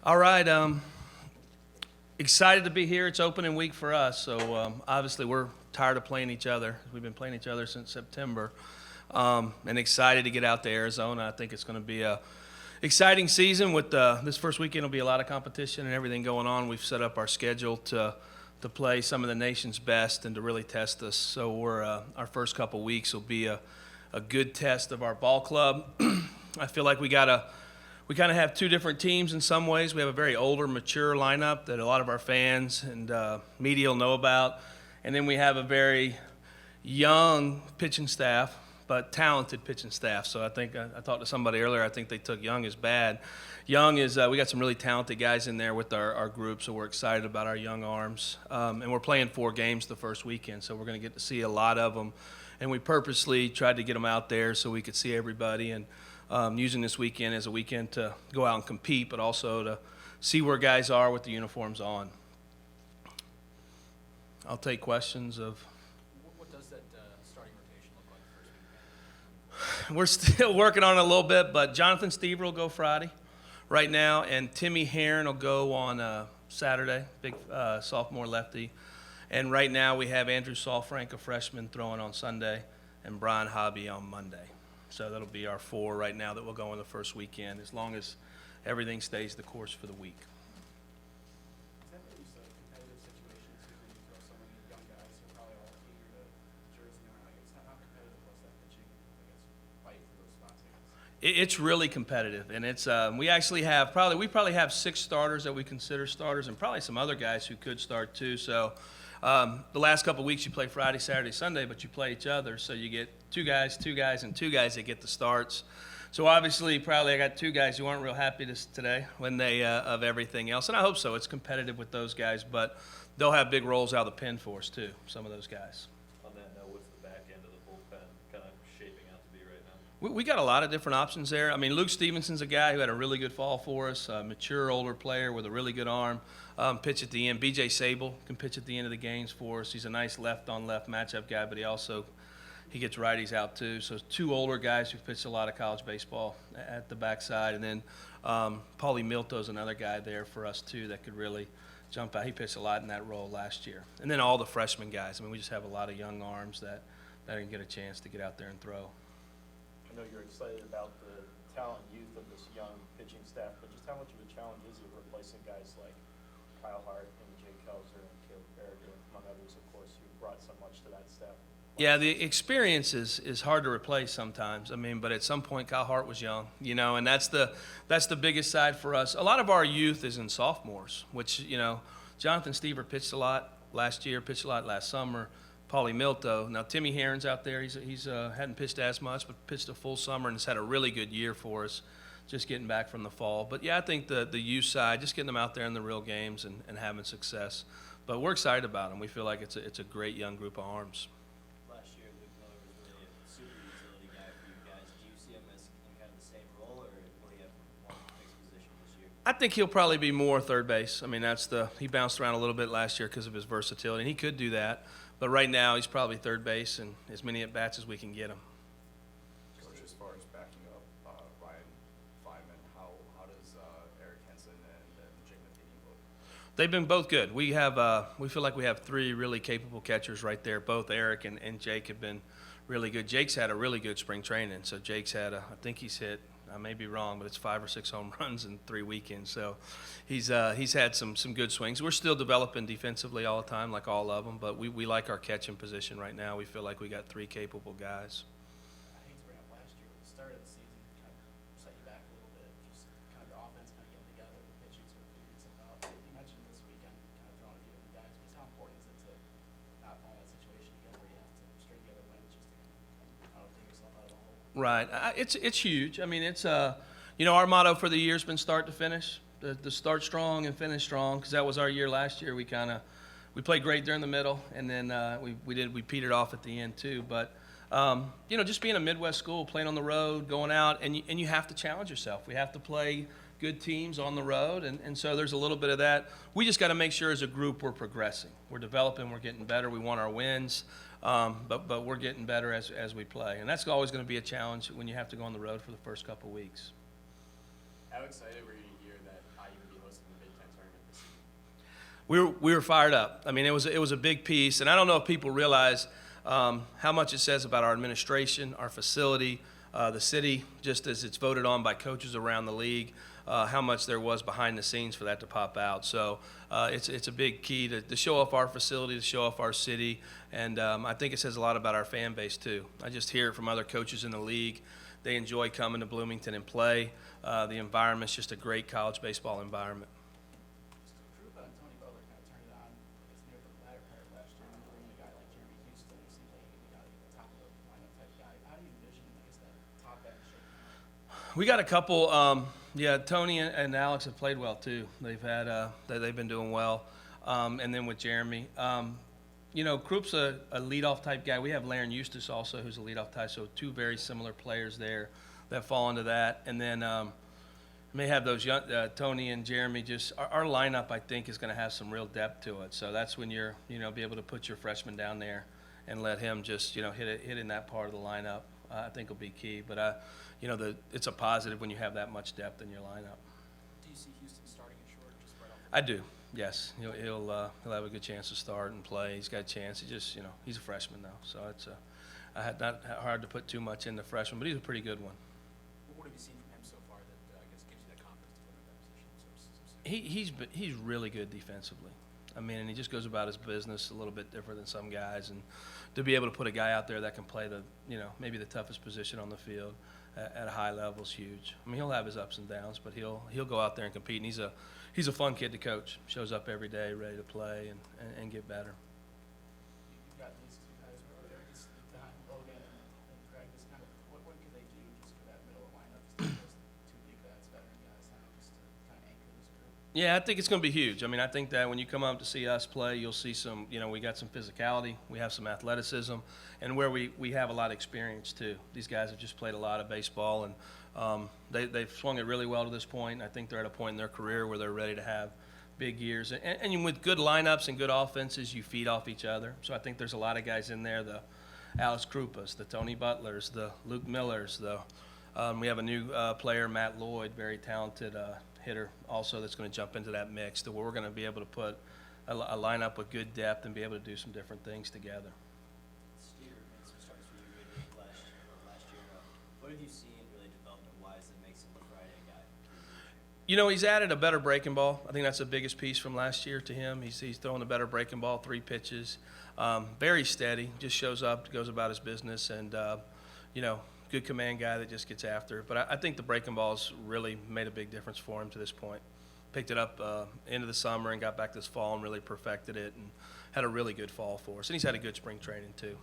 All right. Excited to be here. It's opening week for us, so obviously we're tired of playing each other. We've been playing each other since September, and excited to get out to Arizona. I think it's going to be a exciting season. With this first weekend, will be a lot of competition and everything going on. We've set up our schedule to play some of the nation's best and to really test us. So our first couple weeks will be a good test of our ball club. I feel like we kind of have two different teams in some ways. We have a very older, mature lineup that a lot of our fans and media will know about. And then we have a very young pitching staff, but talented pitching staff. So I think I talked to somebody earlier. I think they took young as bad. Young is we got some really talented guys in there with our group, so we're excited about our young arms. And we're playing 4 games the first weekend, so we're going to get to see a lot of them. And we purposely tried to get them out there so we could see everybody, and using this weekend as a weekend to go out and compete, but also to see where guys are with the uniforms on. I'll take questions of. What does that starting rotation look like the first weekend? We're still working on it a little bit, but Jonathan Stever will go Friday right now, and Timmy Heron will go on Saturday, big sophomore lefty. And right now we have Andrew Saalfrank, a freshman, throwing on Sunday, and Brian Hobby on Monday. So that'll be our 4 right now that will go in the first weekend, as long as everything stays the course for the week. Is that really a competitive situation too, when you throw so many young guys who are probably all eager to jersey on? Like, it's not how competitive was that pitching, fight for those spots? It's really competitive, and it's we actually have we probably have 6 starters that we consider starters, and probably some other guys who could start too. So the last couple of weeks you play Friday, Saturday, Sunday, but you play each other, so you get 2 guys, and 2 guys that get the starts. So obviously, probably I got 2 guys who aren't real happy today when they of everything else, and I hope so. It's competitive with those guys, but they'll have big roles out of the pen for us too. Some of those guys. On that note, what's the back end of the bullpen kind of shaping out to be right now? We got a lot of different options there. I mean, Luke Stevenson's a guy who had a really good fall for us, a mature, older player with a really good arm. Pitch at the end. B.J. Sable can pitch at the end of the games for us. He's a nice left-on-left matchup guy, but he gets righties out too. So 2 older guys who've pitched a lot of college baseball at the backside. And then Paulie Milto's another guy there for us too that could really jump out. He pitched a lot in that role last year. And then all the freshman guys. I mean, we just have a lot of young arms that can get a chance to get out there and throw. I know you're excited about the talent and youth of this young pitching staff, but just how much of a challenge is it replacing guys like Kyle Hart and Jake Kelser and Caleb Berger, among others, of course, who brought so much to that staff? Yeah, the experience is hard to replace sometimes. I mean, but at some point, Kyle Hart was young, and that's the biggest side for us. A lot of our youth is in sophomores, which, Jonathan Stever pitched a lot last year, pitched a lot last summer. Paulie Milto. Now, Timmy Heron's out there. He's hadn't pitched as much, but pitched a full summer and has had a really good year for us, just getting back from the fall. But, yeah, I think the youth side, just getting them out there in the real games and having success. But we're excited about them. We feel like it's a great young group of arms. Last year, Luke Miller was really a super utility guy for you guys. Do you see him as in kind of the same role, or will he have more of a fixed position this year? I think he'll probably be more third base. I mean, he bounced around a little bit last year because of his versatility, and he could do that. But right now, he's probably third base and as many at-bats as we can get him. Coach, as far as backing up Ryan Feynman, how does Eric Henson and Jake Matheny look? They've been both good. We feel like we have 3 really capable catchers right there. Both Eric and Jake have been really good. Jake's had a really good spring training. So Jake's had I think he's hit, I may be wrong, but it's 5 or 6 home runs in 3 weekends. So he's had some good swings. We're still developing defensively all the time, like all of them. But we like our catching position right now. We feel like we got 3 capable guys. I hate to bring up last year, but the start of the season kind of set you back a little bit. Just kind of the offense kind of getting together, the pitching sort of figuring itself out. You mentioned this weekend kind of throwing a few different guys, but how important is it to not fall in that situation again where you have to string together wins just to kind of dig yourself out of the hole? Right. It's huge. I mean, it's our motto for the year has been start to finish. To start strong and finish strong, because that was our year last year. We played great during the middle, and then we petered off at the end too. But just being a Midwest school, playing on the road, going out, and you have to challenge yourself. We have to play good teams on the road, and so there's a little bit of that. We just got to make sure as a group we're progressing. We're developing. We're getting better. We want our wins, but we're getting better as we play, and that's always going to be a challenge when you have to go on the road for the first couple weeks. How excited were you to hear that IU would be hosting we were fired up. I mean, it was a big piece, and I don't know if people realize how much it says about our administration, our facility, the city, just as it's voted on by coaches around the league, how much there was behind the scenes for that to pop out. So it's a big key to show off our facility, to show off our city, and I think it says a lot about our fan base too. I just hear it from other coaches in the league. They enjoy coming to Bloomington and play. The environment's just a great college baseball environment. Krupa and Tony Butler kind of turned it on, I guess, near the latter part of last year. When you bring in a guy like Jeremy Houston, it seems like you got to get the top of the lineup type guy. How do you envision, I guess, that top end shaping up? We got a couple. Tony and Alex have played well too. They've been doing well, and then with Jeremy, Krupp's a leadoff type guy. We have Laren Eustace also, who's a leadoff type. So two very similar players there that fall into that, and then may have those young Tony and Jeremy. Just our lineup, I think, is going to have some real depth to it. So that's when you're be able to put your freshman down there and let him just hit in that part of the lineup. I think will be key. But it's a positive when you have that much depth in your lineup. Do you see Houston starting at short, just right off? I do. Yes, he'll have a good chance to start and play. He's got a chance. He's a freshman though, so it's I had not hard to put too much in the freshman, but he's a pretty good one. What have you seen from him so far that I guess gives you that confidence to put him in that position? He's really good defensively. I mean, and he just goes about his business a little bit different than some guys, and to be able to put a guy out there that can play maybe the toughest position on the field at a high level is huge. I mean, he'll have his ups and downs, but he'll go out there and compete. And he's a fun kid to coach. Shows up every day, ready to play and get better. You've got these two guys over there, Logan and Craig. Just kind of, what could they do just for that middle of the lineup? Just those two big vets, veteran guys, just to kind of anchor this group. Yeah, I think it's going to be huge. I mean, I think that when you come up to see us play, you'll see some, we got some physicality, we have some athleticism, and where we have a lot of experience too. These guys have just played a lot of baseball, and they've swung it really well to this point. I think they're at a point in their career where they're ready to have big years. And with good lineups and good offenses, you feed off each other. So I think there's a lot of guys in there, the Alex Krupas, the Tony Butlers, the Luke Millers, we have a new player, Matt Lloyd, very talented hitter also that's going to jump into that mix to where we're going to be able to put a lineup with good depth and be able to do some different things together. Steve, and some starts for you really last year. What have you seen really development-wise that makes him the Friday guy? He's added a better breaking ball. I think that's the biggest piece from last year to him. He's throwing a better breaking ball, 3 pitches. Very steady, just shows up, goes about his business, and, good command guy that just gets after it. But I think the breaking ball's really made a big difference for him to this point. Picked it up into the summer and got back this fall and really perfected it and had a really good fall for us. And he's had a good spring training too.